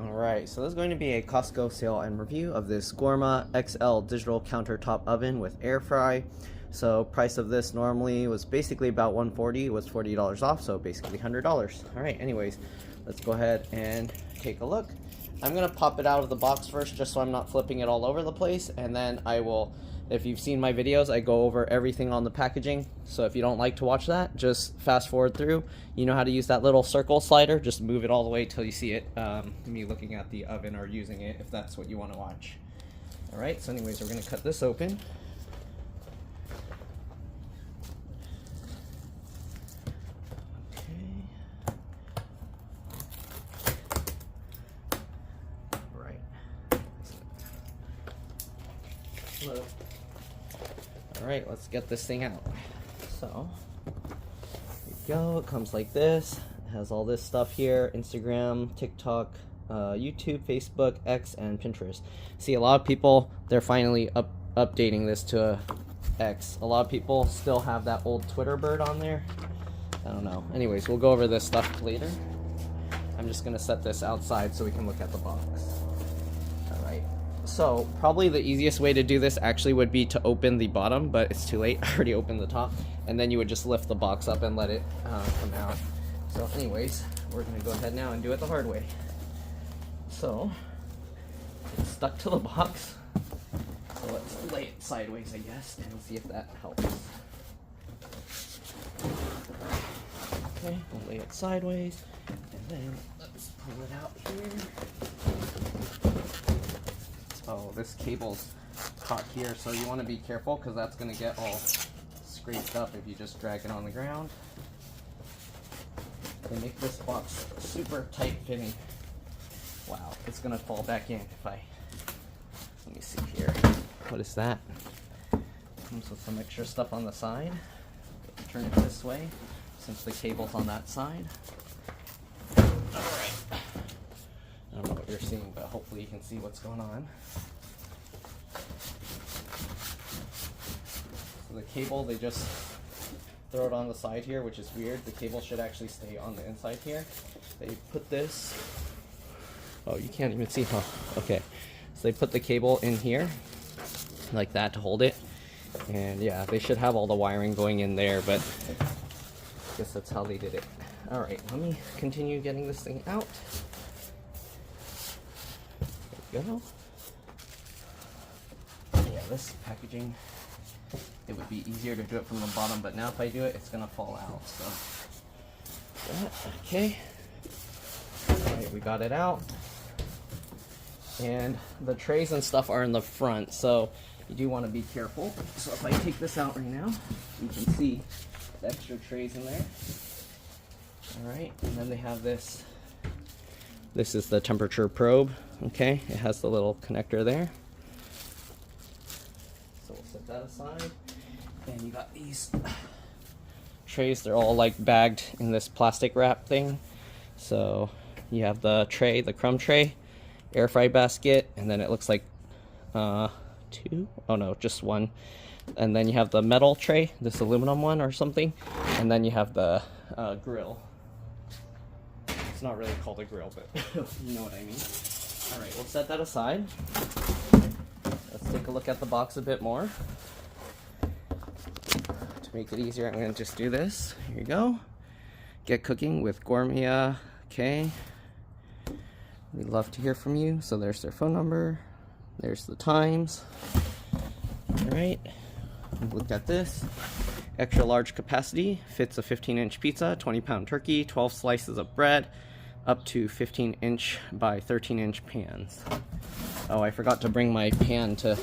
Alright, so this is going to be a Costco sale and review of this Gourmia XL digital countertop oven with air fry. So price of this normally was basically about $140, it was $40 off, so basically $100. Alright, anyways, let's go ahead and take a look. I'm going to pop it out of the box first just so I'm not flipping it all over the place, and then I will, if you've seen my videos, I go over everything on the packaging. So if you don't like to watch that, just fast forward through. You know how to use that little circle slider, just move it all the way till you see it, me looking at the oven or using it, if that's what you want to watch. Alright, so anyways, we're going to cut this open. Alright, let's get this thing out. So, here you go. It comes like this. It has all this stuff here: Instagram, TikTok, YouTube, Facebook, X, and Pinterest. See, a lot of people, they're finally updating this to X. A lot of people still have that old Twitter bird on there. I don't know. Anyways, we'll go over this stuff later. I'm just going to set this outside so we can look at the box. Alright. So, probably the easiest way to do this actually would be to open the bottom, but it's too late. I already opened the top. And then you would just lift the box up and let it come out. So anyways, we're going to go ahead now and do it the hard way. So, it's stuck to the box. So let's lay it sideways, I guess, and see if that helps. Okay, we'll lay it sideways. And then let's pull it out here. Oh, this cable's caught here, so you want to be careful because that's going to get all scraped up if you just drag it on the ground. They make this box super tight fitting. Wow, it's going to fall back in if I... Let me see here. What is that? Comes with some extra stuff on the side. Turn it this way since the cable's on that side. Alright. I don't know what you're seeing, but hopefully you can see what's going on. So the cable, they just throw it on the side here, which is weird. The cable should actually stay on the inside here. They put this... Oh, you can't even see, huh? Okay. So they put the cable in here, like that, to hold it. And yeah, they should have all the wiring going in there, but I guess that's how they did it. Alright, let me continue getting this thing out. There we go. Yeah, this packaging, it would be easier to do it from the bottom, but now if I do it, it's gonna fall out. So, okay. Alright, we got it out. And the trays and stuff are in the front, so you do want to be careful. So if I take this out right now, you can see the extra trays in there. Alright, and then they have this. This is the temperature probe, okay? It has the little connector there. So we'll set that aside. And you got these trays, they're all like bagged in this plastic wrap thing. So you have the tray, the crumb tray, air fry basket, and then it looks like two? Oh no, just one. And then you have the metal tray, this aluminum one or something. And then you have the grill. It's not really called a grill, but you know what I mean. Alright, we'll set that aside. Let's take a look at the box a bit more. To make it easier, I'm going to just do this. Here you go. Get cooking with Gourmia. Okay. We'd love to hear from you. So there's their phone number. There's the times. Alright. Look at this. Extra large capacity. Fits a 15-inch pizza, 20-pound turkey, 12 slices of bread, up to 15-inch by 13-inch pans. Oh, I forgot to bring my pan to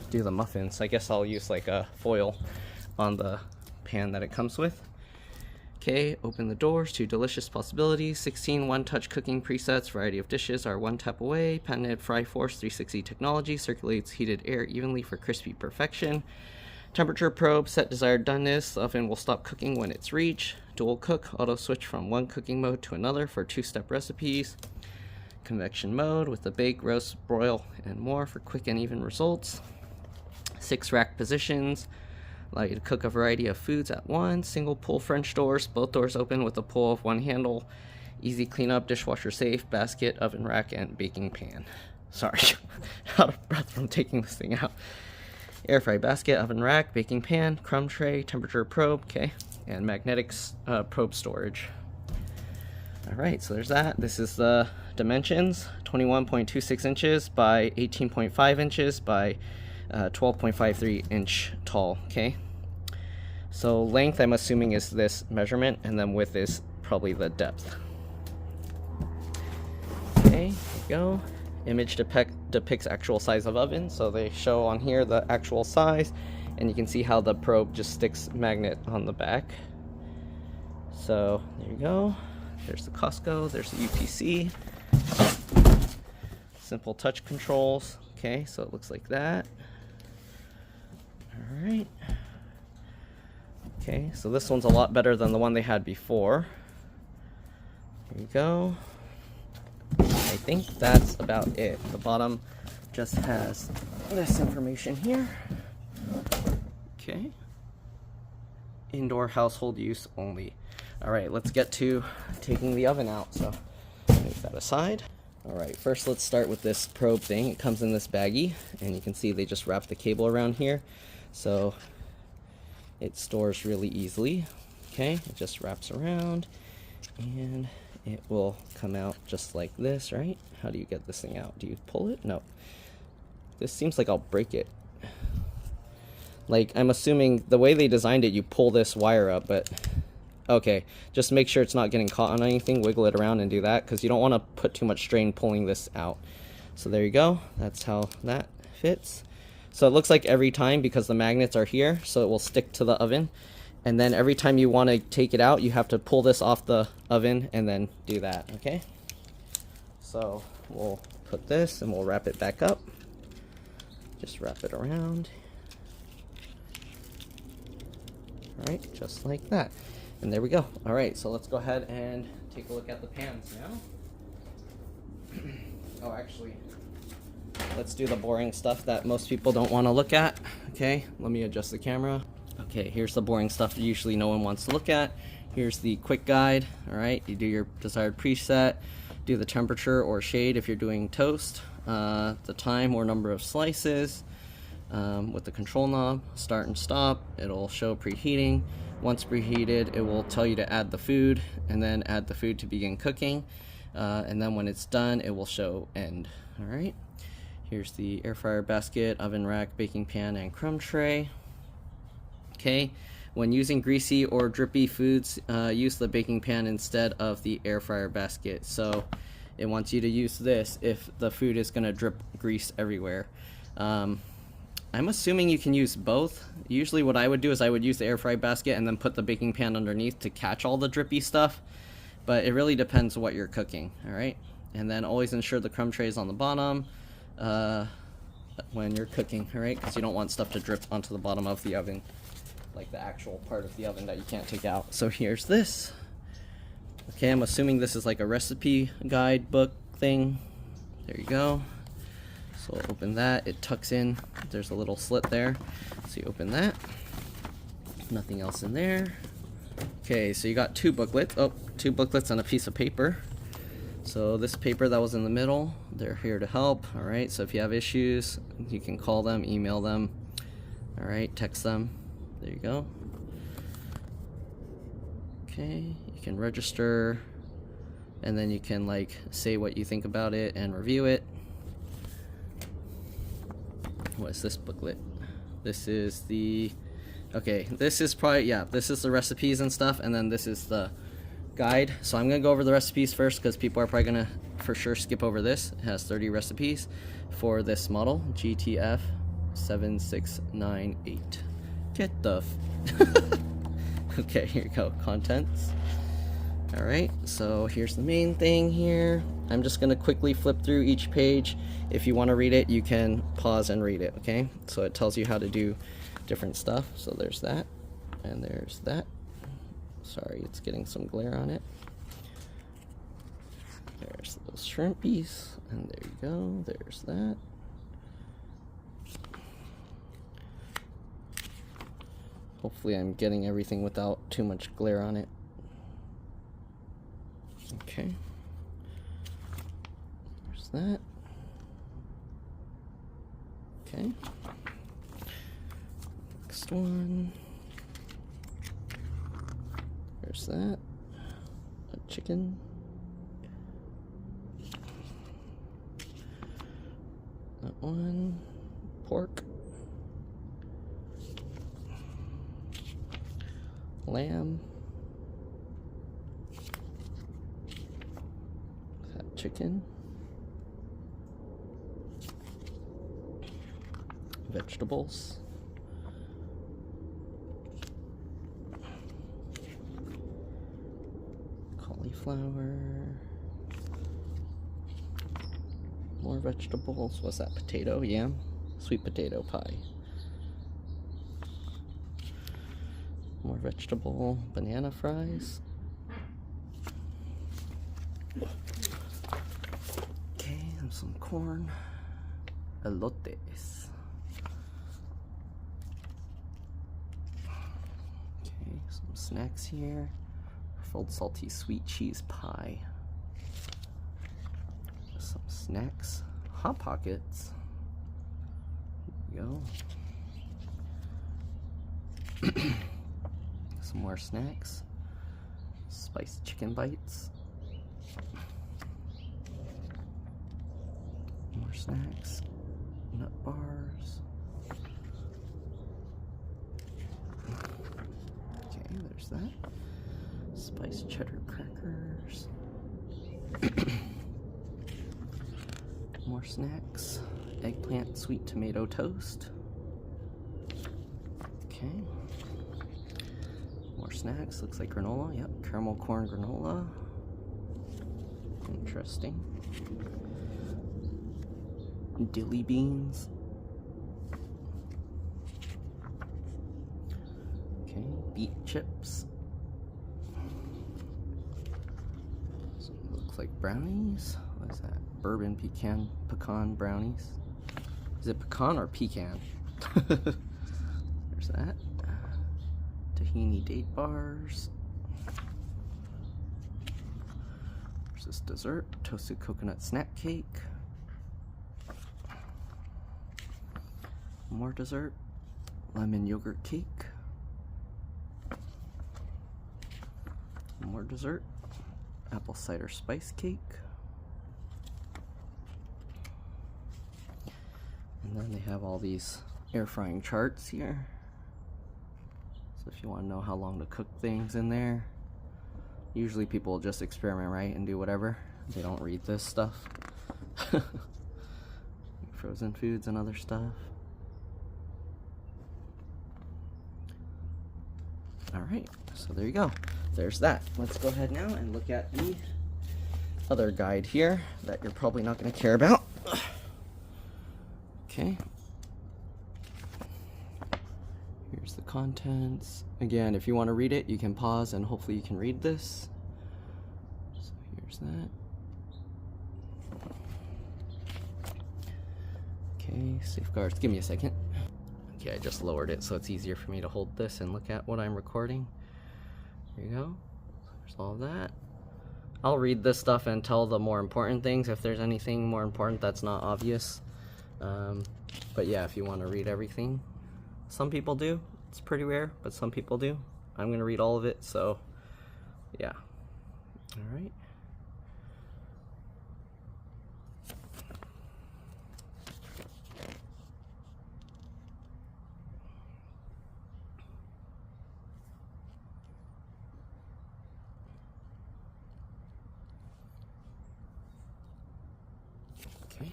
do the muffins. I guess I'll use like a foil on the pan that it comes with. Okay, open the doors to delicious possibilities. 16 one-touch cooking presets. Variety of dishes are one tap away. Patented Fry Force 360 technology circulates heated air evenly for crispy perfection. Temperature probe, set desired doneness. The oven will stop cooking when it's reached. Dual cook, auto switch from one cooking mode to another for 2-step recipes. Convection mode with the bake, roast, broil, and more for quick and even results. 6 rack positions. Allow you to cook a variety of foods at once. Single pull French doors, both doors open with a pull of one handle. Easy cleanup, dishwasher safe, basket, oven rack, and baking pan. Sorry, out of breath from taking this thing out. Air fry basket, oven rack, baking pan, crumb tray, temperature probe, okay, and magnetics probe storage. All right, so there's that. This is the dimensions: 21.26 inches by 18.5 inches by 12.53 inch tall, okay? So length, I'm assuming, is this measurement, and then width is probably the depth. Okay, here we go. Image depicts actual size of oven, so they show on here the actual size, and you can see how the probe just sticks magnet on the back. So there you go. There's the Costco, there's the UPC. Simple touch controls. Okay, so it looks like that. All right. Okay, so this one's a lot better than the one they had before. There you go. I think that's about it. The bottom just has this information here. Okay. Indoor household use only. All right, let's get to taking the oven out. So move that aside. All right, first let's start with this probe thing. It comes in this baggie, and you can see they just wrap the cable around here, so it stores really easily. Okay, it just wraps around, and it will come out just like this, right? How do you get this thing out? Do you pull it? No. This seems like I'll break it. Like, I'm assuming the way they designed it, you pull this wire up, but okay, just make sure it's not getting caught on anything. Wiggle it around and do that, because you don't want to put too much strain pulling this out. So there you go. That's how that fits. So it looks like every time, because the magnets are here, so it will stick to the oven. And then every time you want to take it out, you have to pull this off the oven and then do that, okay? So we'll put this and we'll wrap it back up. Just wrap it around. All right, just like that. And there we go. All right, so let's go ahead and take a look at the pans now. Oh, actually, let's do the boring stuff that most people don't want to look at. Okay, let me adjust the camera. Okay, here's the boring stuff that usually no one wants to look at. Here's the quick guide. All right, you do your desired preset, do the temperature or shade if you're doing toast, the time or number of slices, with the control knob, start and stop. It'll show preheating. Once preheated, it will tell you to add the food, and then add the food to begin cooking. And then when it's done, it will show end. All right, here's the air fryer basket, oven rack, baking pan, and crumb tray. Okay, when using greasy or drippy foods, use the baking pan instead of the air fryer basket. So it wants you to use this if the food is going to drip grease everywhere. I'm assuming you can use both. Usually what I would do is I would use the air fry basket and then put the baking pan underneath to catch all the drippy stuff. But it really depends what you're cooking, all right? And then always ensure the crumb tray is on the bottom when you're cooking, all right? Because you don't want stuff to drip onto the bottom of the oven, like the actual part of the oven that you can't take out. So here's this. Okay, I'm assuming this is like a recipe guide book thing. There you go. So we'll open that. It tucks in. There's a little slit there. So you open that. Nothing else in there. Okay, so you got two booklets. Oh, two booklets on a piece of paper. So this paper that was in the middle, they're here to help. All right, so if you have issues, you can call them, email them. All right, text them. There you go. Okay, you can register, and then you can like say what you think about it and review it. What is this booklet? This is the, okay, this is probably, yeah, this is the recipes and stuff, and then this is the guide. So I'm gonna go over the recipes first because people are probably gonna for sure skip over this. It has 30 recipes for this model, GTF 7698. Get the okay, here you go, contents. All right, so here's the main thing here. I'm just gonna quickly flip through each page. If you want to read it, you can pause and read it, okay? So it tells you how to do different stuff. So there's that, and there's that. Sorry, it's getting some glare on it. There's those shrimpies, and there you go, there's that. Hopefully I'm getting everything without too much glare on it. Okay. There's that. Okay. Next one. There's that. A chicken. That one. Pork. Lamb. That chicken. Vegetables. Cauliflower. More vegetables. What's that? Potato? Yam? Sweet potato pie. More vegetable. Banana fries. Okay, and some corn. Elotes. Okay, some snacks here. Ruffled salty sweet cheese pie. Some snacks. Hot Pockets. There you go. Some more snacks. Spiced chicken bites. More snacks. Nut bars. Okay, there's that. Spiced cheddar crackers. More snacks. Eggplant sweet tomato toast. Okay. More snacks. Looks like granola. Yep, caramel corn granola. Interesting. Dilly beans. Okay, beet chips. So it looks like brownies. What is that? Bourbon pecan brownies. Is it pecan or pecan? There's that. Tahini date bars. There's this dessert. Toasted coconut snack cake. More dessert. Lemon yogurt cake. More dessert. Apple cider spice cake. And then they have all these air frying charts here. So if you want to know how long to cook things in there, usually people just experiment, right, and do whatever. They don't read this stuff. Frozen foods and other stuff. Alright, so there you go. There's that. Let's go ahead now and look at the other guide here that you're probably not going to care about. Okay. Here's the contents. Again, if you want to read it, you can pause and hopefully you can read this. So here's that. Okay, safeguards. Give me a second. Okay, I just lowered it so it's easier for me to hold this and look at what I'm recording. There you go. There's all of that. I'll read this stuff and tell the more important things if there's anything more important that's not obvious. But yeah, if you want to read everything, some people do. It's pretty rare, but some people do. I'm going to read all of it, so yeah. All right. Okay.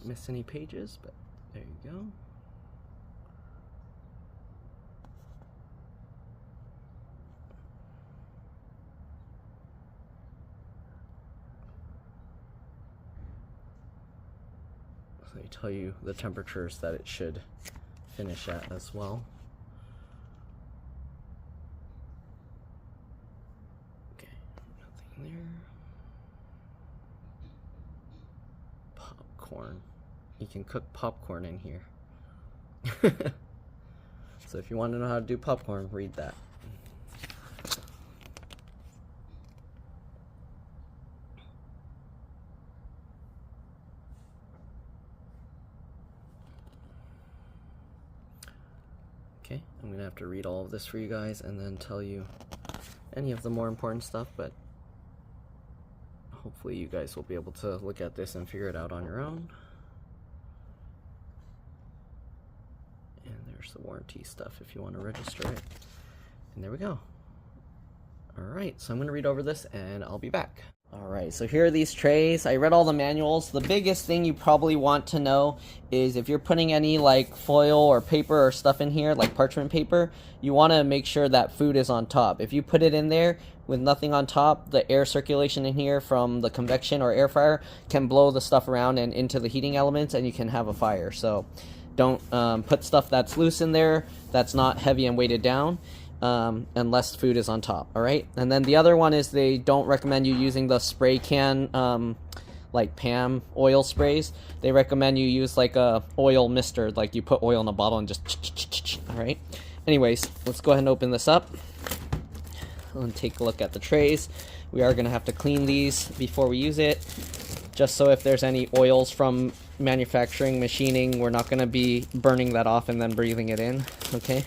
Don't miss any pages, but there you go. So they tell you the temperatures that it should finish at as well. Okay, nothing there. Popcorn. You can cook popcorn in here. So if you want to know how to do popcorn, read that. Okay, I'm gonna have to read all of this for you guys and then tell you any of the more important stuff, but hopefully you guys will be able to look at this and figure it out on your own. And there's the warranty stuff if you want to register it. And there we go. Alright, so I'm going to read over this and I'll be back. Alright, so here are these trays. I read all the manuals. The biggest thing you probably want to know is if you're putting any like foil or paper or stuff in here, like parchment paper, you want to make sure that food is on top. If you put it in there with nothing on top, the air circulation in here from the convection or air fryer can blow the stuff around and into the heating elements, and you can have a fire. So don't put stuff that's loose in there, that's not heavy and weighted down, unless food is on top. All right, and then the other one is they don't recommend you using the spray can, like Pam oil sprays. They recommend you use like a oil mister, like you put oil in a bottle and just all right. Anyways, let's go ahead and open this up and take a look at the trays. We are going to have to clean these before we use it, just so if there's any oils from manufacturing, machining, we're not going to be burning that off and then breathing it in. Okay,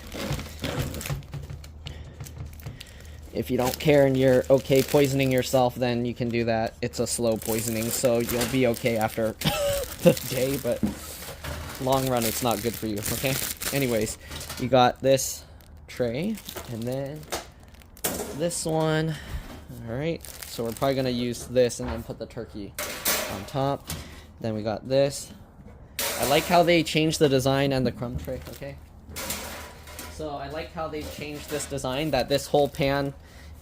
if you don't care and you're okay poisoning yourself, then you can do that. It's a slow poisoning, so you'll be okay after the day, but long run it's not good for you. Okay, anyways, you got this tray and then this one. All right, so we're probably going to use this and then put the turkey on top. Then we got this. I like how they changed the design and the crumb tray. Okay, so I like how they changed this design, that this whole pan,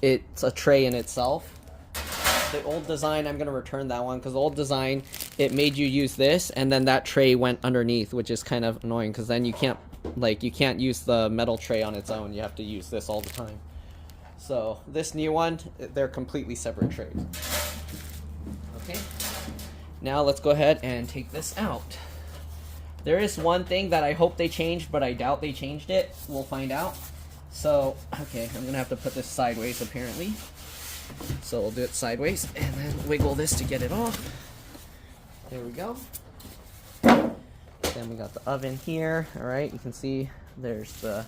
it's a tray in itself. The old design, I'm going to return that one, because the old design, it made you use this and then that tray went underneath, which is kind of annoying, because then you can't use the metal tray on its own. You have to use this all the time. So this new one, they're completely separate trays. Okay, now let's go ahead and take this out. There is one thing that I hope they changed, but I doubt they changed it. We'll find out. So, okay, I'm gonna have to put this sideways apparently. So we'll do it sideways and then wiggle this to get it off. There we go. Then we got the oven here. All right, you can see there's the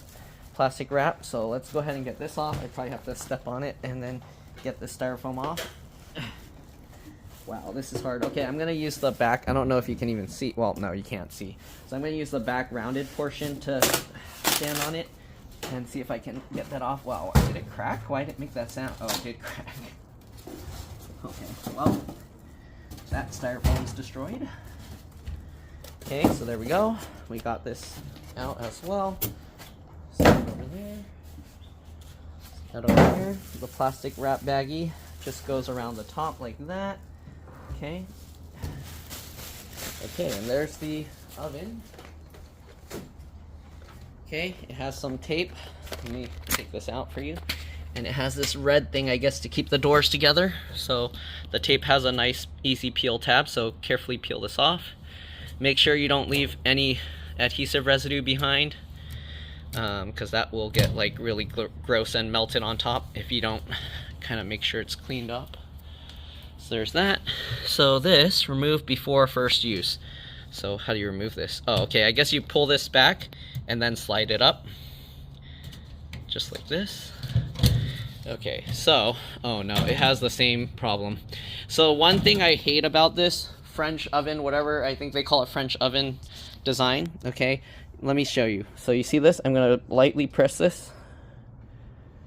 plastic wrap. So let's go ahead and get this off. I probably have to step on it and then get the styrofoam off. Wow, this is hard. Okay, I'm gonna use the back. I don't know if you can even see. Well, no, you can't see. So I'm gonna use the back rounded portion to stand on it and see if I can get that off. Wow, did it crack? Why did it make that sound? Oh, it did crack. Okay, well, that styrofoam's destroyed. Okay, so there we go. We got this out as well. Set it over there. Set it over here. The plastic wrap baggie just goes around the top like that. Okay. Okay, and there's the oven. Okay, it has some tape. Let me take this out for you. And it has this red thing, I guess, to keep the doors together. So the tape has a nice easy peel tab, so carefully peel this off. Make sure you don't leave any adhesive residue behind, because that will get like really gross and melted on top if you don't kind of make sure it's cleaned up. So there's that. So this, remove before first use. So how do you remove this? Oh, okay, I guess you pull this back and then slide it up. Just like this. Okay, so, oh no, it has the same problem. So one thing I hate about this French oven, whatever, I think they call it French oven design, okay? Let me show you. So you see this? I'm gonna lightly press this.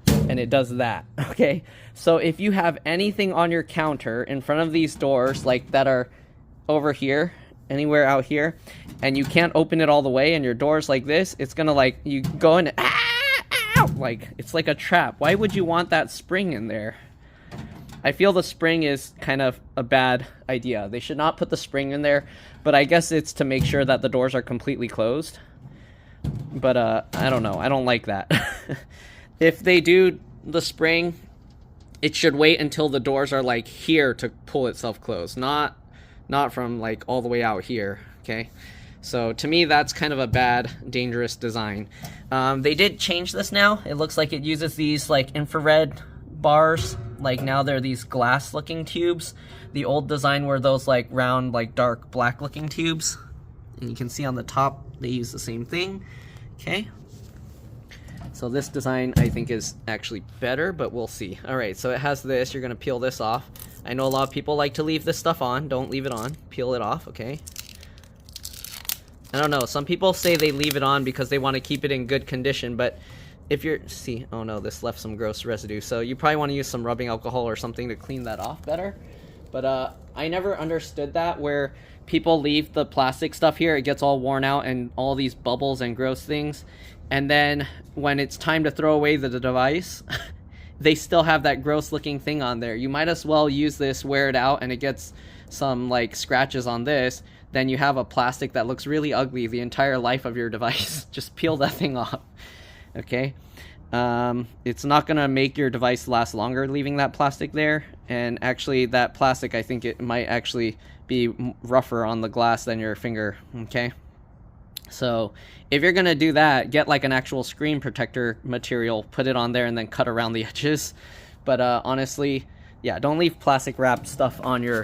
And it does that, okay? So if you have anything on your counter in front of these doors, like that are over here, anywhere out here, and you can't open it all the way, and your door's like this, it's gonna like, you go in, like, it's like a trap. Why would you want that spring in there? I feel the spring is kind of a bad idea. They should not put the spring in there, but I guess it's to make sure that the doors are completely closed. But I don't know. I don't like that. If they do the spring, it should wait until the doors are like here to pull itself closed, not from like all the way out here, okay? So to me, that's kind of a bad, dangerous design. They did change this now. It looks like it uses these like infrared bars. Like now they're these glass looking tubes. The old design were those like round, like dark black looking tubes. And you can see on the top, they use the same thing, okay? So this design I think is actually better, but we'll see. All right, so it has this, you're gonna peel this off. I know a lot of people like to leave this stuff on. Don't leave it on, peel it off, okay? I don't know, some people say they leave it on because they want to keep it in good condition, but if you're, see, oh no, this left some gross residue. So you probably want to use some rubbing alcohol or something to clean that off better. But I never understood that, where people leave the plastic stuff here, it gets all worn out and all these bubbles and gross things. And then when it's time to throw away the device, they still have that gross looking thing on there. You might as well use this, wear it out, and it gets some like scratches on this. Then you have a plastic that looks really ugly the entire life of your device. Just peel that thing off. Okay, it's not gonna make your device last longer leaving that plastic there, and actually that plastic, I think it might actually be rougher on the glass than your finger, okay? So if you're gonna do that, get like an actual screen protector material, put it on there, and then cut around the edges. But honestly, yeah, don't leave plastic wrapped stuff on your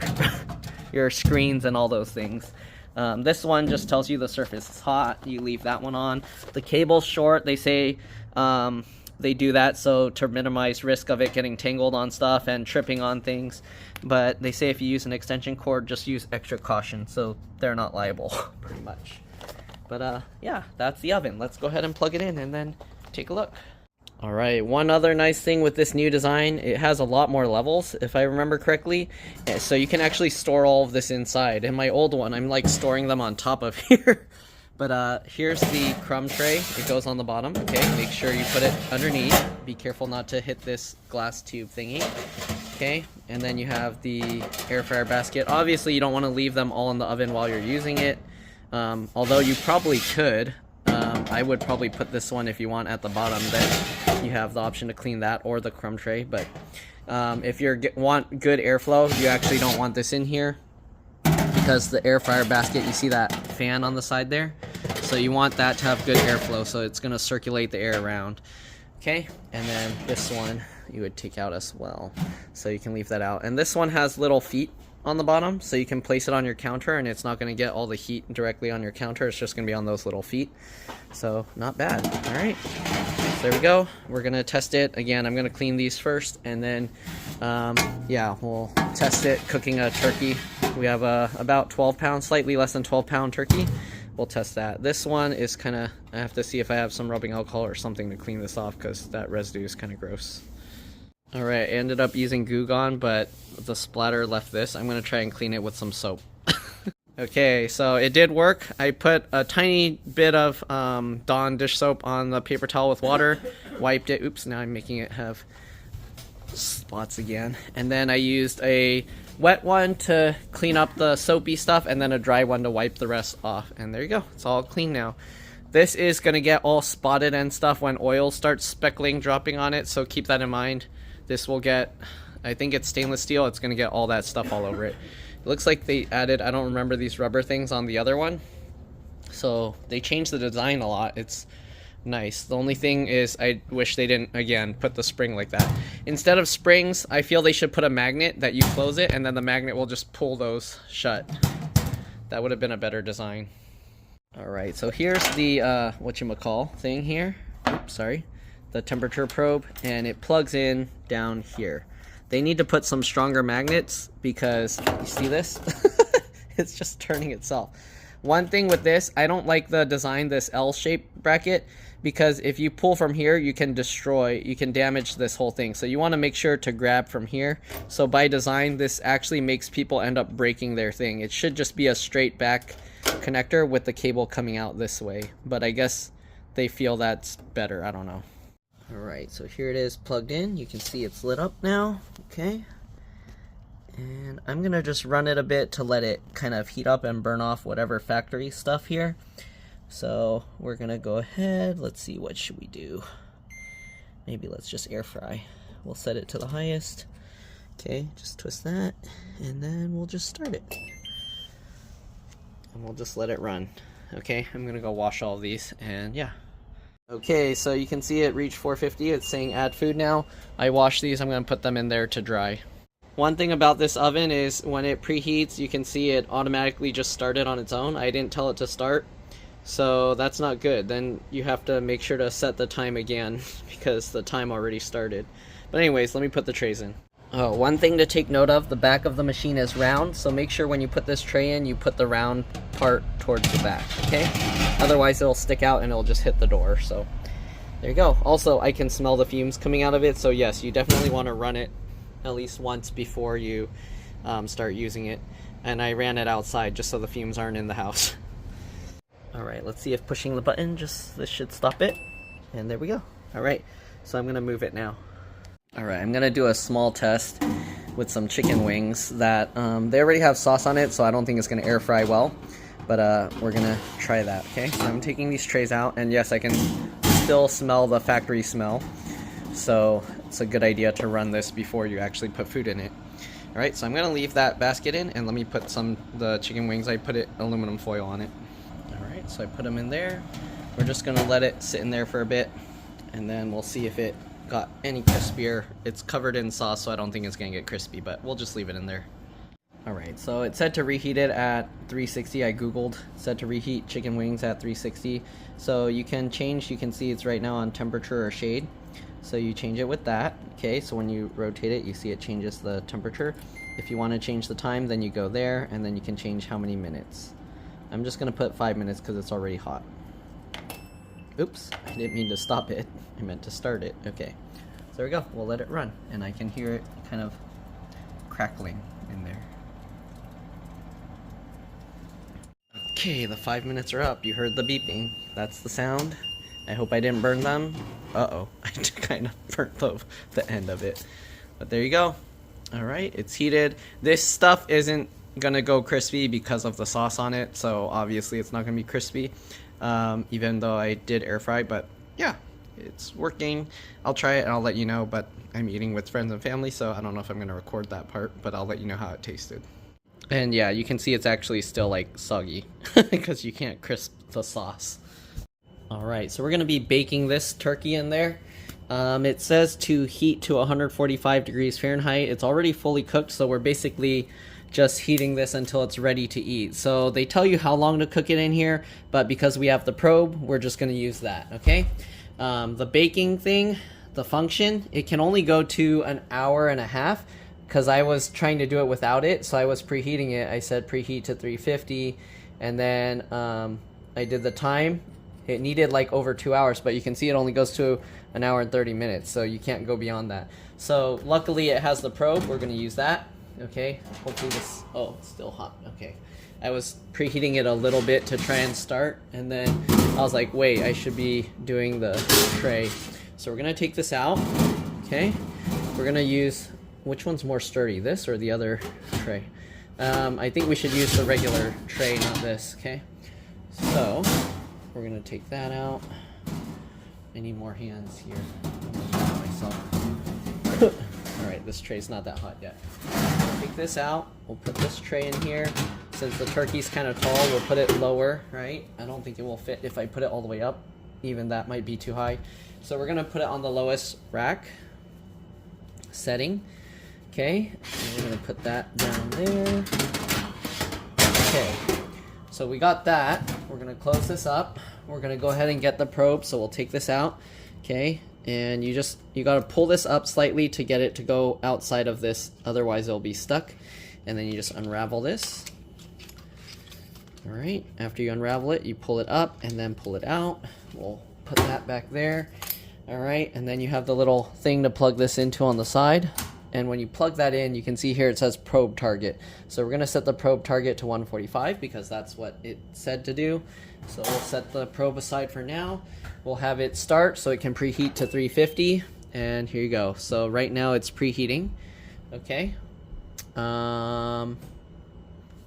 your screens and all those things. This one just tells you the surface is hot. You leave that one on. The cable's short. They say they do that so to minimize risk of it getting tangled on stuff and tripping on things. But they say if you use an extension cord, just use extra caution so they're not liable, pretty much. But yeah, that's the oven. Let's go ahead and plug it in and then take a look. All right, one other nice thing with this new design, it has a lot more levels, if I remember correctly. So you can actually store all of this inside. In my old one, I'm like storing them on top of here. But here's the crumb tray. It goes on the bottom, okay? Make sure you put it underneath. Be careful not to hit this glass tube thingy, okay? And then you have the air fryer basket. Obviously, you don't want to leave them all in the oven while you're using it. Although you probably could. I would probably put this one, if you want, at the bottom. Then you have the option to clean that or the crumb tray. But if you want good airflow, you actually don't want this in here, because the air fryer basket, you see that fan on the side there? So you want that to have good airflow, so it's going to circulate the air around. Okay, and then this one you would take out as well, so you can leave that out. And this one has little feet on the bottom, so you can place it on your counter and it's not going to get all the heat directly on your counter. It's just going to be on those little feet. So not bad. All right, so there we go. We're going to test it again. I'm going to clean these first, and then yeah, we'll test it cooking a turkey. We have about 12 pounds, slightly less than 12-pound turkey. We'll test that. This one is kind of, I have to see if I have some rubbing alcohol or something to clean this off, because that residue is kind of gross. Alright, I ended up using Goo Gone, but the splatter left this. I'm going to try and clean it with some soap. Okay, so it did work. I put a tiny bit of Dawn dish soap on the paper towel with water, wiped it. Oops, now I'm making it have spots again. And then I used a wet one to clean up the soapy stuff, and then a dry one to wipe the rest off. And there you go. It's all clean now. This is going to get all spotted and stuff when oil starts speckling, dropping on it, so keep that in mind. This will get, I think it's stainless steel, it's going to get all that stuff all over it. It looks like they added, I don't remember these rubber things on the other one. So they changed the design a lot. It's nice. The only thing is I wish they didn't, again, put the spring like that. Instead of springs, I feel they should put a magnet that you close it and then the magnet will just pull those shut. That would have been a better design. Alright, so here's the, whatchamacall thing here. Oops, sorry. The temperature probe, and it plugs in down here. They need to put some stronger magnets, because you see this? It's just turning itself. One thing with this, I don't like the design, this L-shaped bracket, because if you pull from here, you can damage this whole thing. So you want to make sure to grab from here. So by design, this actually makes people end up breaking their thing. It should just be a straight back connector with the cable coming out this way, but I guess they feel that's better. I don't know. All right, so here it is plugged in. You can see it's lit up now. Okay, and I'm gonna just run it a bit to let it kind of heat up and burn off whatever factory stuff here. So we're gonna go ahead, let's see, what should we do? Maybe let's just air fry. We'll set it to the highest. Okay, just twist that, and then we'll just start it. And we'll just let it run. Okay, I'm gonna go wash all of these, and yeah. Okay, so you can see it reached 450, it's saying add food now. I washed these, I'm gonna put them in there to dry. One thing about this oven is when it preheats, you can see it automatically just started on its own. I didn't tell it to start. So that's not good. Then you have to make sure to set the time again because the time already started. But anyways, let me put the trays in. Oh, one thing to take note of, the back of the machine is round, so make sure when you put this tray in, you put the round part towards the back, okay? Otherwise it'll stick out and it'll just hit the door, so there you go. Also, I can smell the fumes coming out of it, so yes, you definitely want to run it at least once before you start using it. And I ran it outside just so the fumes aren't in the house. Alright, let's see if pushing the button, this should stop it. And there we go. Alright, so I'm going to move it now. Alright, I'm going to do a small test with some chicken wings that, they already have sauce on it, so I don't think it's going to air fry well. But we're going to try that, okay? So I'm taking these trays out, and yes, I can still smell the factory smell. So it's a good idea to run this before you actually put food in it. Alright, so I'm going to leave that basket in, and let me put the chicken wings, I put aluminum foil on it. Alright, so I put them in there. We're just going to let it sit in there for a bit, and then we'll see if it got any crispier. It's covered in sauce, so I don't think it's going to get crispy, but we'll just leave it in there. Alright, so it said to reheat it at 360. I googled. It said to reheat chicken wings at 360. So you can change, you can see it's right now on temperature or shade. So you change it with that. Okay, so when you rotate it, you see it changes the temperature. If you want to change the time, then you go there, and then you can change how many minutes. I'm just going to put 5 minutes because it's already hot. Oops, I didn't mean to stop it. I meant to start it. Okay, so there we go. We'll let it run, and I can hear it kind of crackling in there. Okay, the 5 minutes are up. You heard the beeping. That's the sound. I hope I didn't burn them. Uh-oh, I kind of burnt the end of it. But there you go. Alright, it's heated. This stuff isn't gonna go crispy because of the sauce on it, so obviously it's not gonna be crispy, even though I did air fry. But yeah, it's working. I'll try it and I'll let you know, but I'm eating with friends and family, so I don't know if I'm gonna record that part, but I'll let you know how it tasted. And yeah, you can see it's actually still like soggy because you can't crisp the sauce. Alright, so we're gonna be baking this turkey in there. It says to heat to 145 degrees Fahrenheit. It's already fully cooked, so we're basically just heating this until it's ready to eat. So they tell you how long to cook it in here, but because we have the probe, we're just going to use that, okay? The baking thing, the function, it can only go to an hour and a half because I was trying to do it without it, so I was preheating it. I said preheat to 350, and then I did the time. It needed like over 2 hours, but you can see it only goes to an hour and 30 minutes, so you can't go beyond that. So luckily it has the probe. We're going to use that. Okay, hopefully this, oh, it's still hot. Okay, I was preheating it a little bit to try and start, and then I was like, wait, I should be doing the tray. So we're gonna take this out. Okay, we're gonna use, which one's more sturdy, this or the other tray? I think we should use the regular tray, not this. Okay, so we're gonna take that out. I need more hands here. Myself. Alright, this tray's not that hot yet. Take this out. We'll put this tray in here. Since the turkey's kind of tall, we'll put it lower, right? I don't think it will fit if I put it all the way up. Even that might be too high. So we're going to put it on the lowest rack setting. Okay, and we're going to put that down there. Okay, so we got that. We're going to close this up. We're going to go ahead and get the probe, so we'll take this out. Okay, and you got to pull this up slightly to get it to go outside of this, otherwise it'll be stuck. And then you just unravel this. Alright, after you unravel it, you pull it up and then pull it out. We'll put that back there. All right, and then you have the little thing to plug this into on the side. And when you plug that in, you can see here it says probe target. So we're gonna set the probe target to 145 because that's what it said to do. So we'll set the probe aside for now. We'll have it start so it can preheat to 350. And here you go. So right now it's preheating, okay? And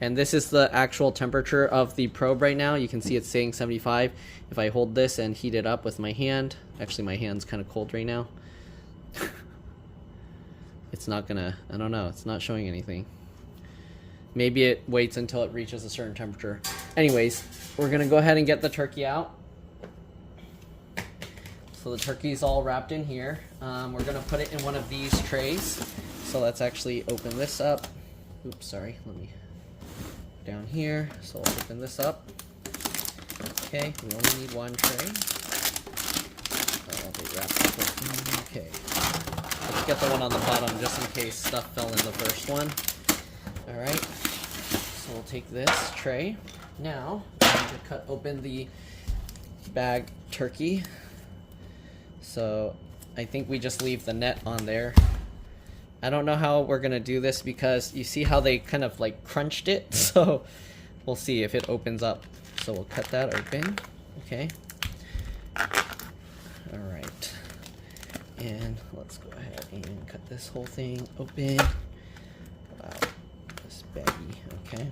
this is the actual temperature of the probe right now. You can see it's saying 75. If I hold this and heat it up with my hand, actually my hand's kind of cold right now. It's not gonna, I don't know, it's not showing anything. Maybe it waits until it reaches a certain temperature. Anyways, we're gonna go ahead and get the turkey out. So the turkey's all wrapped in here. We're gonna put it in one of these trays. So let's actually open this up. Oops, sorry, let me, down here. So I'll open this up. Okay, we only need one tray. Oh, they wrapped it up. Okay. Let's get the one on the bottom just in case stuff fell in the first one. Alright, so we'll take this tray. Now, I'm going to cut open the bag turkey. So, I think we just leave the net on there. I don't know how we're going to do this because you see how they kind of like crunched it? So, we'll see if it opens up. So, we'll cut that open. Okay. Alright. And let's go ahead and cut this whole thing open. Wow, this baggie, okay.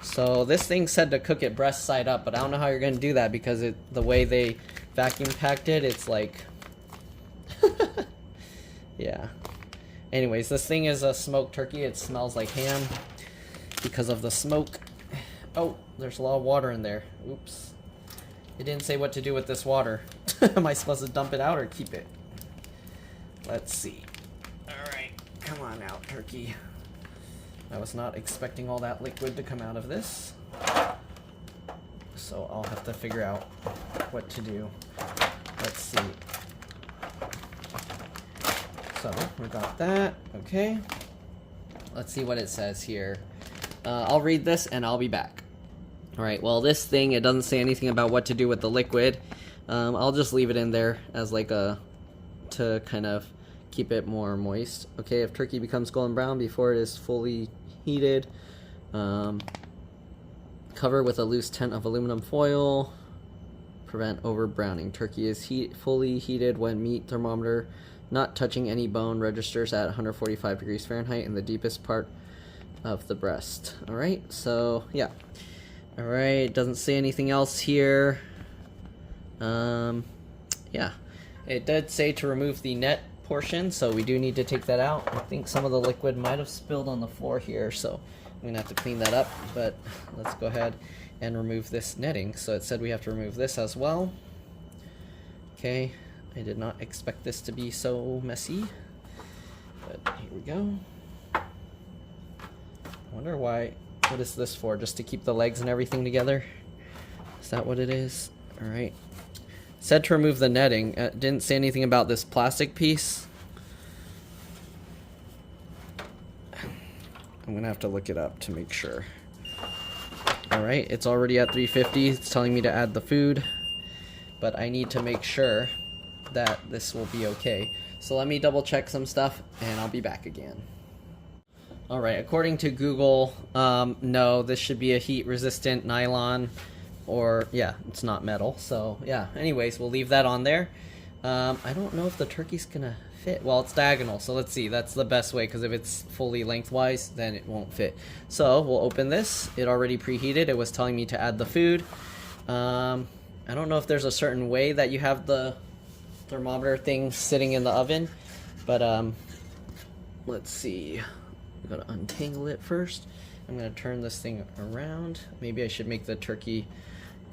So this thing said to cook it breast side up, but I don't know how you're gonna do that because the way they vacuum packed it, it's like, yeah. Anyways, this thing is a smoked turkey. It smells like ham because of the smoke. Oh, there's a lot of water in there. Oops. It didn't say what to do with this water. Am I supposed to dump it out or keep it? Let's see. Alright, come on out, turkey. I was not expecting all that liquid to come out of this. So I'll have to figure out what to do. Let's see. So, we got that. Okay. Let's see what it says here. I'll read this and I'll be back. Alright, well this thing, it doesn't say anything about what to do with the liquid. I'll just leave it in there as like to kind of keep it more moist. Okay, if turkey becomes golden brown before it is fully heated, cover with a loose tent of aluminum foil. Prevent over browning. Turkey is fully heated when meat thermometer not touching any bone registers at 145 degrees Fahrenheit in the deepest part of the breast. Alright, so yeah. Alright, doesn't say anything else here. Yeah, it did say to remove the net portion, so we do need to take that out. I think some of the liquid might have spilled on the floor here, so I'm gonna have to clean that up, but let's go ahead and remove this netting. So it said we have to remove this as well. Okay, I did not expect this to be so messy, but here we go. I wonder why, what is this for? Just to keep the legs and everything together? Is that what it is? Alright. Said to remove the netting. Didn't say anything about this plastic piece. I'm gonna have to look it up to make sure. Alright, it's already at 350. It's telling me to add the food, but I need to make sure that this will be okay. So let me double check some stuff and I'll be back again. Alright, according to Google, no, this should be a heat resistant nylon, or yeah, it's not metal. So yeah, anyways, we'll leave that on there. I don't know if the turkey's gonna fit. Well, it's diagonal, so let's see. That's the best way, because if it's fully lengthwise, then it won't fit. So we'll open this. It already preheated. It was telling me to add the food. I don't know if there's a certain way that you have the thermometer thing sitting in the oven, but let's see. I'm gonna untangle it first. I'm gonna turn this thing around. Maybe I should make the turkey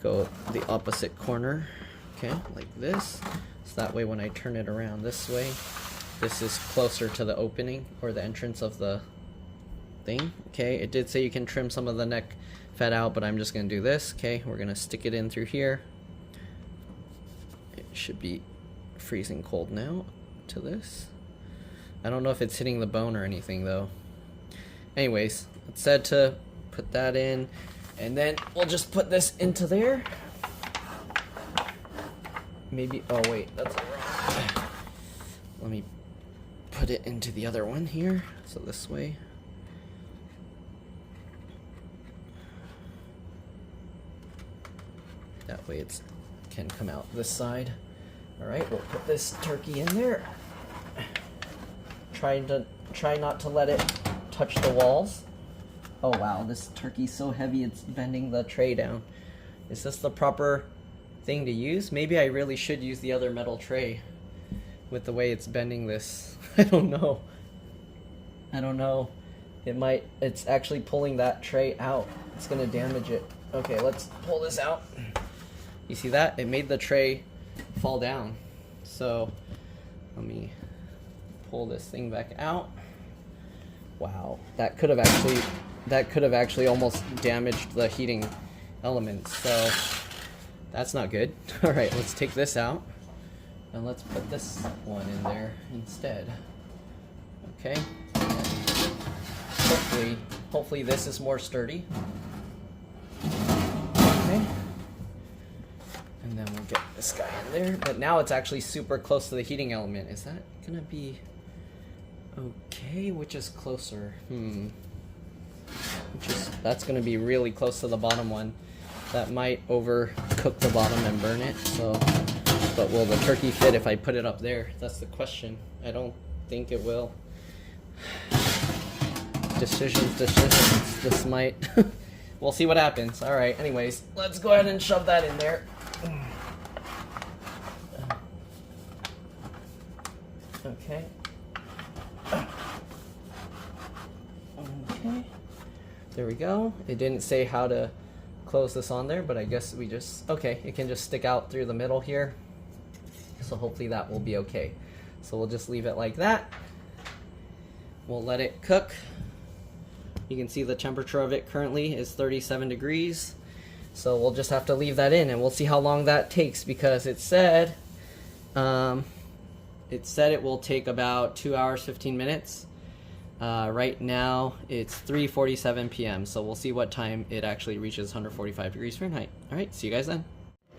go the opposite corner. Okay, like this. So that way when I turn it around this way, this is closer to the opening or the entrance of the thing. Okay, it did say you can trim some of the neck fat out, but I'm just gonna do this. Okay, we're gonna stick it in through here. It should be freezing cold now to this. I don't know if it's hitting the bone or anything though. Anyways, it said to put that in, and then we'll just put this into there. maybe, oh wait, that's wrong. Let me put it into the other one here, so this way. That way it can come out this side. All right, we'll put this turkey in there. Try not to let it touch the walls. Oh wow, this turkey's so heavy it's bending the tray down. Is this the proper thing to use? Maybe I really should use the other metal tray with the way it's bending this. I don't know. It's actually pulling that tray out. It's gonna damage it. Okay, let's pull this out. You see that? It made the tray fall down. So let me pull this thing back out. Wow, that could have actually almost damaged the heating elements. So that's not good. All right, let's take this out and let's put this one in there instead. Okay. Hopefully this is more sturdy. Okay. And then we'll get this guy in there. But now it's actually super close to the heating element. Is that gonna be okay? Which is closer? That's gonna be really close to the bottom one. That might overcook the bottom and burn it. So, but will the turkey fit if I put it up there? That's the question. I don't think it will. Decisions. This might. We'll see what happens. All right. Anyways, let's go ahead and shove that in there. Okay. Okay. There we go. It didn't say how to close this on there, but I guess we just, okay, it can just stick out through the middle here. So hopefully that will be okay. So we'll just leave it like that. We'll let it cook. You can see the temperature of it currently is 37 degrees. So we'll just have to leave that in and we'll see how long that takes, because it said it will take about 2 hours, 15 minutes. Right now it's 3:47 p.m. So we'll see what time it actually reaches 145 degrees Fahrenheit. All right, see you guys then.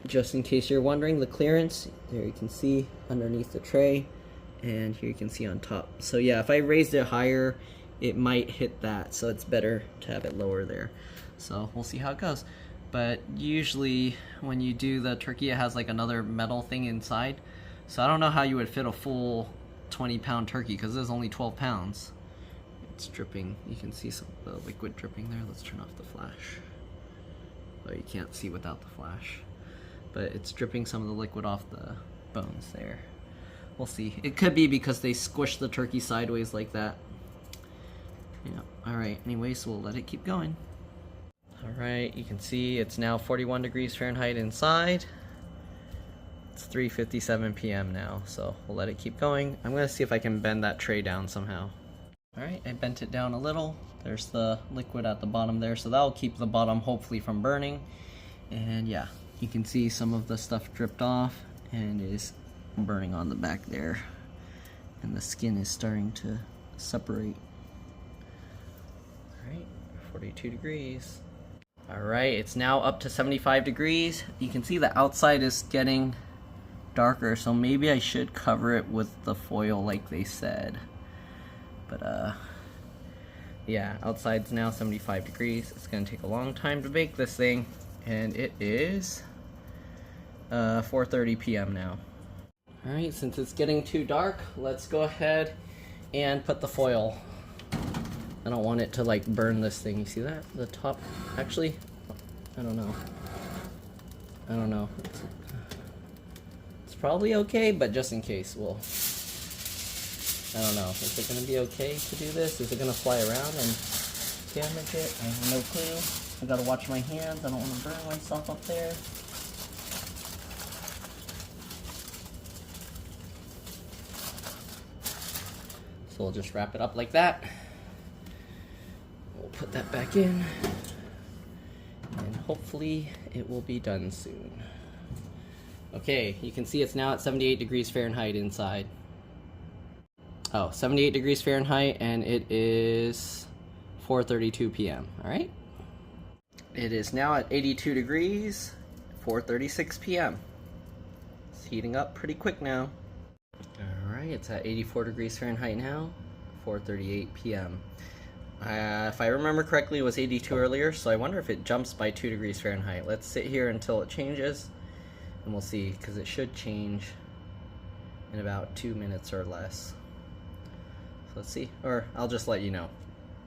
Just in case you're wondering, the clearance, there you can see underneath the tray, and here you can see on top. So yeah, if I raised it higher, it might hit that, so it's better to have it lower there. So we'll see how it goes. But usually when you do the turkey, it has like another metal thing inside. So I don't know how you would fit a full 20-pound turkey, because this is only 12 pounds. It's dripping. You can see some of the liquid dripping there. Let's turn off the flash. Oh, you can't see without the flash. But it's dripping some of the liquid off the bones there. We'll see. It could be because they squished the turkey sideways like that. Yeah. Alright, anyways, we'll let it keep going. Alright, you can see it's now 41 degrees Fahrenheit inside. It's 3:57 p.m. now, so we'll let it keep going. I'm going to see if I can bend that tray down somehow. Alright, I bent it down a little. There's the liquid at the bottom there, so that'll keep the bottom hopefully from burning. And yeah, you can see some of the stuff dripped off and is burning on the back there. And the skin is starting to separate. Alright, 42 degrees. Alright, it's now up to 75 degrees. You can see the outside is getting darker, so maybe I should cover it with the foil like they said. But yeah, outside's now 75 degrees. It's gonna take a long time to bake this thing, and it is 4:30 p.m. now. Alright, since it's getting too dark, let's go ahead and put the foil. I don't want it to like burn this thing. You see that? The top, actually, I don't know. It's probably okay, but just in case, we'll, I don't know. Is it gonna be okay to do this? Is it gonna fly around and damage it? I have no clue. I gotta watch my hands. I don't want to burn myself up there. So we'll just wrap it up like that. We'll put that back in, and hopefully it will be done soon. Okay, you can see it's now at 78 degrees Fahrenheit inside. Oh, 78 degrees Fahrenheit, and it is 4:32 p.m. Alright? It is now at 82 degrees, 4:36 p.m. See heating up pretty quick now. Alright, it's at 84 degrees Fahrenheit now, 4:38 p.m. If I remember correctly, it was 82 earlier, so I wonder if it jumps by 2 degrees Fahrenheit. Let's sit here until it changes, and we'll see, because it should change in about 2 minutes or less. So let's see, or I'll just let you know.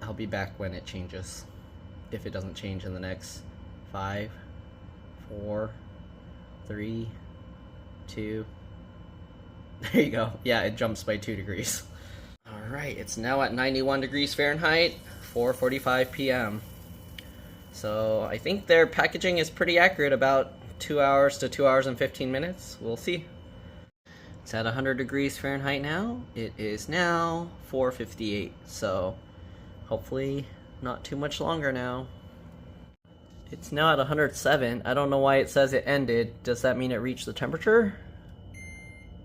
I'll be back when it changes, if it doesn't change in the next 5, 4, 3, 2. There you go. Yeah, it jumps by 2 degrees. Alright, it's now at 91 degrees Fahrenheit, 4:45 p.m. So I think their packaging is pretty accurate, about 2 hours to 2 hours and 15 minutes. We'll see. It's at 100 degrees Fahrenheit now. It is now 4:58, so hopefully not too much longer now. It's now at 107. I don't know why it says it ended. Does that mean it reached the temperature?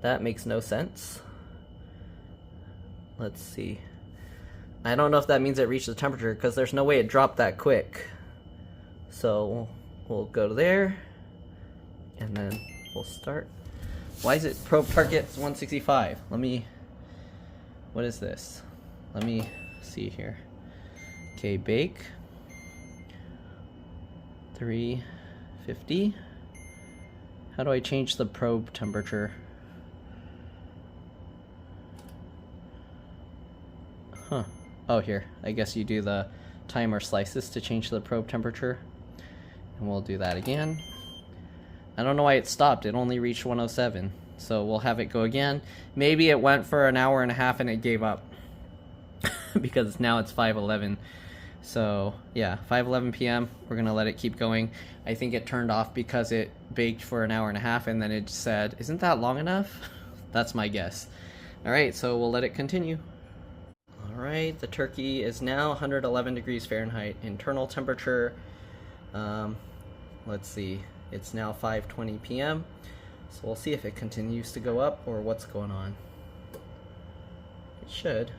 That makes no sense. Let's see. I don't know if that means it reached the temperature, because there's no way it dropped that quick. So we'll go to there, and then we'll start. Why is it probe target 165? What is this? Let me see here. Okay, bake. 350. How do I change the probe temperature? Huh. Oh, here. I guess you do the timer slices to change the probe temperature. And we'll do that again. I don't know why it stopped. It only reached 107. So we'll have it go again. Maybe it went for an hour and a half and it gave up. Because now it's 5:11. So yeah, 5:11 p.m. We're gonna let it keep going. I think it turned off because it baked for an hour and a half and then it said, isn't that long enough? That's my guess. Alright, so we'll let it continue. Alright, the turkey is now 111 degrees Fahrenheit. Internal temperature, let's see, it's now 5:20 p.m. So we'll see if it continues to go up or what's going on. It should.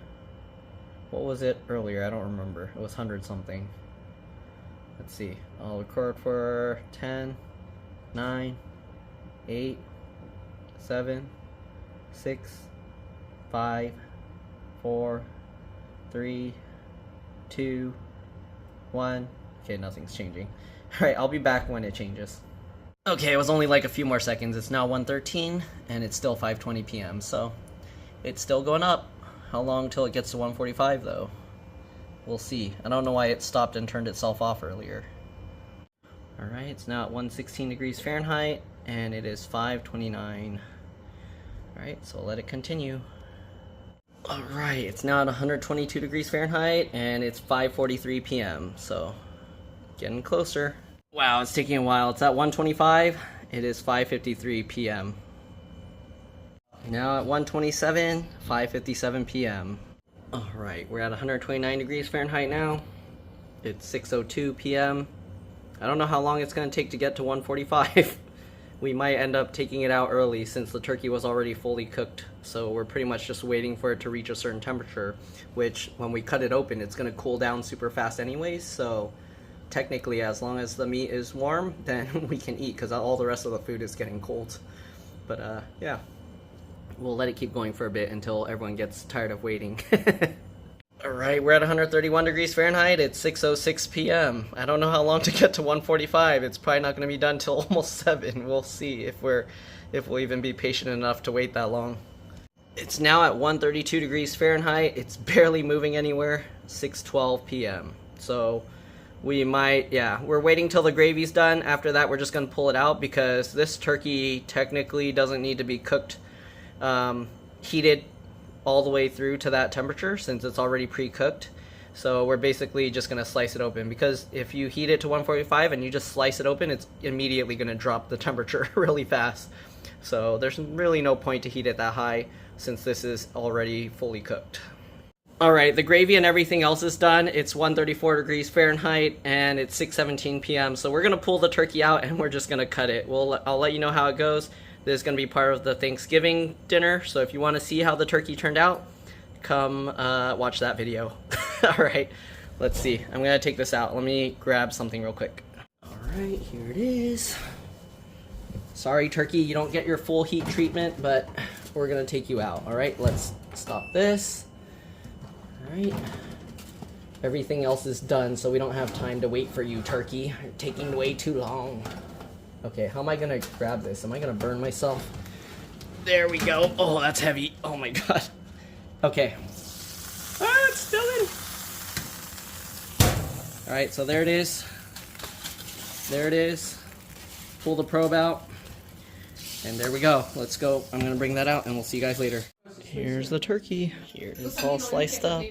What was it earlier? I don't remember. It was 100 something. Let's see. I'll record for 10, 9, 8, 7, 6, 5, 4, 3, 2, 1. Okay, nothing's changing. Alright, I'll be back when it changes. Okay, it was only like a few more seconds. It's now 1:13 and it's still 5:20 p.m. So it's still going up. How long till it gets to 145 though? We'll see. I don't know why it stopped and turned itself off earlier. Alright, it's now at 116 degrees Fahrenheit and it is 5:29. Alright, so let it continue. Alright, it's now at 122 degrees Fahrenheit and it's 5:43 p.m. So getting closer. Wow, it's taking a while. It's at 125. It is 5:53 p.m. Now at 127, 5:57 p.m. Alright, we're at 129 degrees Fahrenheit now. It's 6:02 p.m. I don't know how long it's going to take to get to 145. We might end up taking it out early since the turkey was already fully cooked. So we're pretty much just waiting for it to reach a certain temperature, which when we cut it open, it's going to cool down super fast anyways. So technically, as long as the meat is warm, then we can eat, because all the rest of the food is getting cold. But yeah, we'll let it keep going for a bit until everyone gets tired of waiting. Alright, we're at 131 degrees Fahrenheit. It's 6:06 p.m. I don't know how long to get to 145. It's probably not going to be done till almost 7. We'll see if we'll even be patient enough to wait that long. It's now at 132 degrees Fahrenheit. It's barely moving anywhere. 6:12 p.m. So we might, yeah, we're waiting till the gravy's done. After that, we're just going to pull it out, because this turkey technically doesn't need to be cooked, heated all the way through to that temperature, since it's already pre-cooked. So we're basically just going to slice it open, because if you heat it to 145 and you just slice it open, it's immediately going to drop the temperature really fast. So there's really no point to heat it that high, since this is already fully cooked. Alright, the gravy and everything else is done. It's 134 degrees Fahrenheit and it's 6:17 p.m. So we're going to pull the turkey out and we're just going to cut it. I'll let you know how it goes. This is going to be part of the Thanksgiving dinner. So if you want to see how the turkey turned out, come watch that video. Alright, let's see. I'm going to take this out. Let me grab something real quick. Alright, here it is. Sorry, turkey, you don't get your full heat treatment, but we're gonna take you out. All right, let's stop this. All right. Everything else is done, so we don't have time to wait for you, turkey. You're taking way too long. Okay, how am I gonna grab this? Am I gonna burn myself? There we go. Oh, that's heavy. Oh my god. Okay. Ah, it's still in. All right, so there it is. There it is. Pull the probe out. And there we go. Let's go. I'm gonna bring that out and we'll see you guys later. Here's the turkey. Here it is all sliced up.